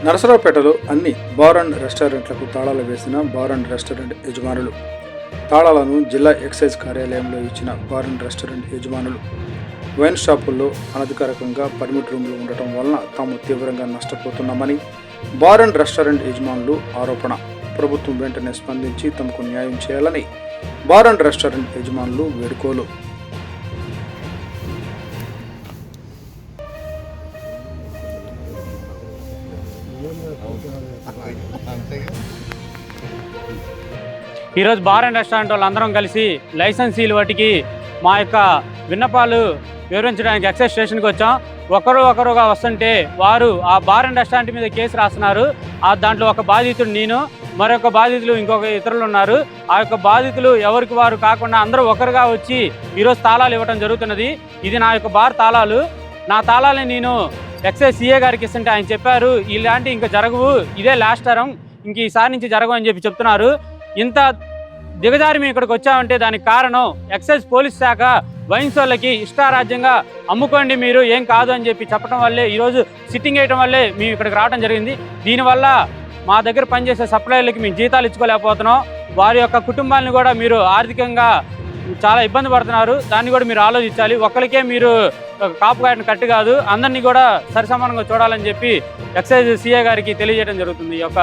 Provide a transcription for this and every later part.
నరసరావుపేటలో అన్ని bar and రెస్టారెంట్లకు తాళాలు వేసిన బార్ అండ్ రెస్టారెంట్ యజమానులు. తాళాలను జిల్లా ఎక్సైజ్ కార్యాలయంలో ఇచ్చిన బార్ అండ్ రెస్టారెంట్ యజమానులు వైన్ షాపుల్లో అనధికారికంగా పర్మిట్ రూమ్లు ఉండటం వలన తాము తీవ్రంగా నష్టపోతున్నామని బార్ అండ్ రెస్టారెంట్ యజమానులు ఆరోపణ. ప్రభుత్వం వెంటనే స్పందించి తమకు న్యాయం చేయాలని బార్ అండ్ రెస్టారెంట్ యజమానులు వేడుకోలు. ఈరోజు బార్ అండ్ రెస్టారెంట్ వాళ్ళందరం కలిసి లైసెన్సీలు వాటికి మా యొక్క విన్నపాలు వివరించడానికి ఎక్సైజ్ స్టేషన్కి వచ్చాం. ఒకరుగా వస్తుంటే వారు ఆ బార్ అండ్ రెస్టారెంట్ మీద కేసు రాస్తున్నారు. దాంట్లో ఒక బాధితుడు నేను, మరొక బాధితులు ఇంకొక ఇతరులు ఉన్నారు. ఆ యొక్క బాధితులు ఎవరికి వారు కాకుండా అందరూ ఒకరుగా వచ్చి ఈరోజు తాళాలు ఇవ్వడం జరుగుతున్నది. ఇది నా యొక్క బార్ తాళాలు. నా తాళాలని నేను ఎక్సైజ్ సీఏ గారికి ఇస్తుంటే ఆయన చెప్పారు, ఇలాంటి ఇంకా జరగవు, ఇదే లాస్ట్ తరం, ఇంక ఈసారి నుంచి జరగవు అని చెప్పి చెప్తున్నారు. ఇంత దిగజారి మేము ఇక్కడికి వచ్చామంటే దానికి కారణం ఎక్సైజ్ పోలీస్ శాఖ వైన్స్ వాళ్ళకి ఇష్టారాజ్యంగా అమ్ముకోండి మీరు, ఏం కాదు అని చెప్పి చెప్పడం వల్లే, ఈరోజు సిట్టింగ్ వేయడం వల్లే మేము ఇక్కడికి రావడం జరిగింది. దీనివల్ల మా దగ్గర పనిచేసే సప్లయర్లకి మేము జీతాలు ఇచ్చుకోలేకపోతున్నాం. వారి యొక్క కుటుంబాలను కూడా మీరు ఆర్థికంగా చాలా ఇబ్బంది పడుతున్నారు. దాన్ని కూడా మీరు ఆలోచించాలి. ఒక్కరికే మీరు కాపు కాయడం కట్టు కాదు, అందరినీ కూడా సరిసమానంగా చూడాలని చెప్పి ఎక్సైజ్ సీఏ గారికి తెలియజేయడం జరుగుతుంది. ఈ యొక్క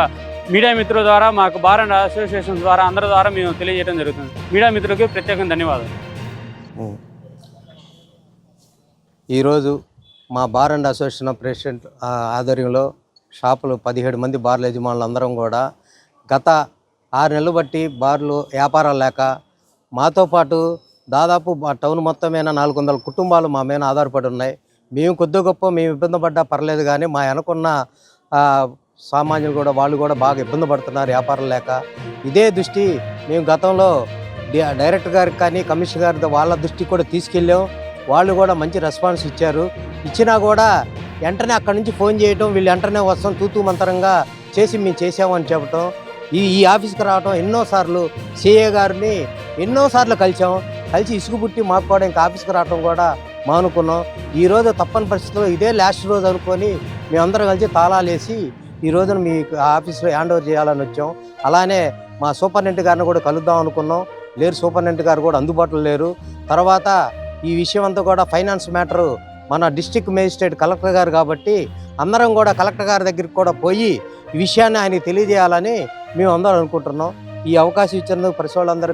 మీడియా మిత్రుల ద్వారా, మాకు బార్ అండ్ అసోసియేషన్ ద్వారా, అందరి ద్వారా మేము తెలియజేయడం జరుగుతుంది. మీడియా మిత్రులకి ప్రత్యేకంగా ధన్యవాదాలు. ఈరోజు మా బార్ అండ్ అసోసియేషన్ ప్రెసిడెంట్ ఆధ్వర్యంలో షాపులు 17 మంది బార్ల యజమానులు అందరం కూడా గత 6 నెలలు బట్టి బార్లు వ్యాపారాలు లేక మాతో పాటు దాదాపు టౌన్ మొత్తం మీద 400 కుటుంబాలు మా మీద ఆధారపడి ఉన్నాయి. మేము కొద్ది గొప్ప మేము ఇబ్బంది పడ్డా పర్లేదు, కానీ మా వెనకున్న సామాన్యులు కూడా వాళ్ళు కూడా బాగా ఇబ్బంది పడుతున్నారు వ్యాపారం లేక. ఇదే దృష్టి మేము గతంలో డైరెక్టర్ గారికి కానీ కమిషనర్ గారి వాళ్ళ దృష్టికి కూడా తీసుకెళ్ళాం. వాళ్ళు కూడా మంచి రెస్పాన్స్ ఇచ్చారు. ఇచ్చినా కూడా వెంటనే అక్కడి నుంచి ఫోన్ చేయటం, వీళ్ళు వెంటనే వస్తాం తూతూ మంతరంగా చేసి మేము చేసామని చెప్పటం. ఈ ఆఫీస్కి రావటం ఎన్నోసార్లు సిఏ గారిని ఎన్నోసార్లు కలిసి ఇసుగు పుట్టి మాకు కూడా ఇంకా ఆఫీస్కి రావటం కూడా మానుకున్నాం. ఈరోజు తప్పని పరిస్థితుల్లో ఇదే లాస్ట్ రోజు అనుకొని మేమందరం కలిసి తాళాలు వేసి ఈ రోజున మీ ఆఫీస్లో హ్యాండ్ ఓవర్ చేయాలని వచ్చాం. అలానే మా సూపరింటెండెంట్ గారిని కూడా కలుద్దాం అనుకున్నాం, లేరు. సూపరింటెండెంట్ గారు కూడా అందుబాటులో లేరు. తర్వాత ఈ విషయం అంతా కూడా ఫైనాన్స్ మ్యాటరు మన డిస్ట్రిక్ట్ మేజిస్ట్రేట్ కలెక్టర్ గారు కాబట్టి అందరం కూడా కలెక్టర్ గారి దగ్గరికి కూడా పోయి ఈ విషయాన్ని ఆయనకి తెలియజేయాలని మేము అందరం అనుకుంటున్నాం. ఈ అవకాశం ఇచ్చినందుకు ప్రతి వాళ్ళందరూ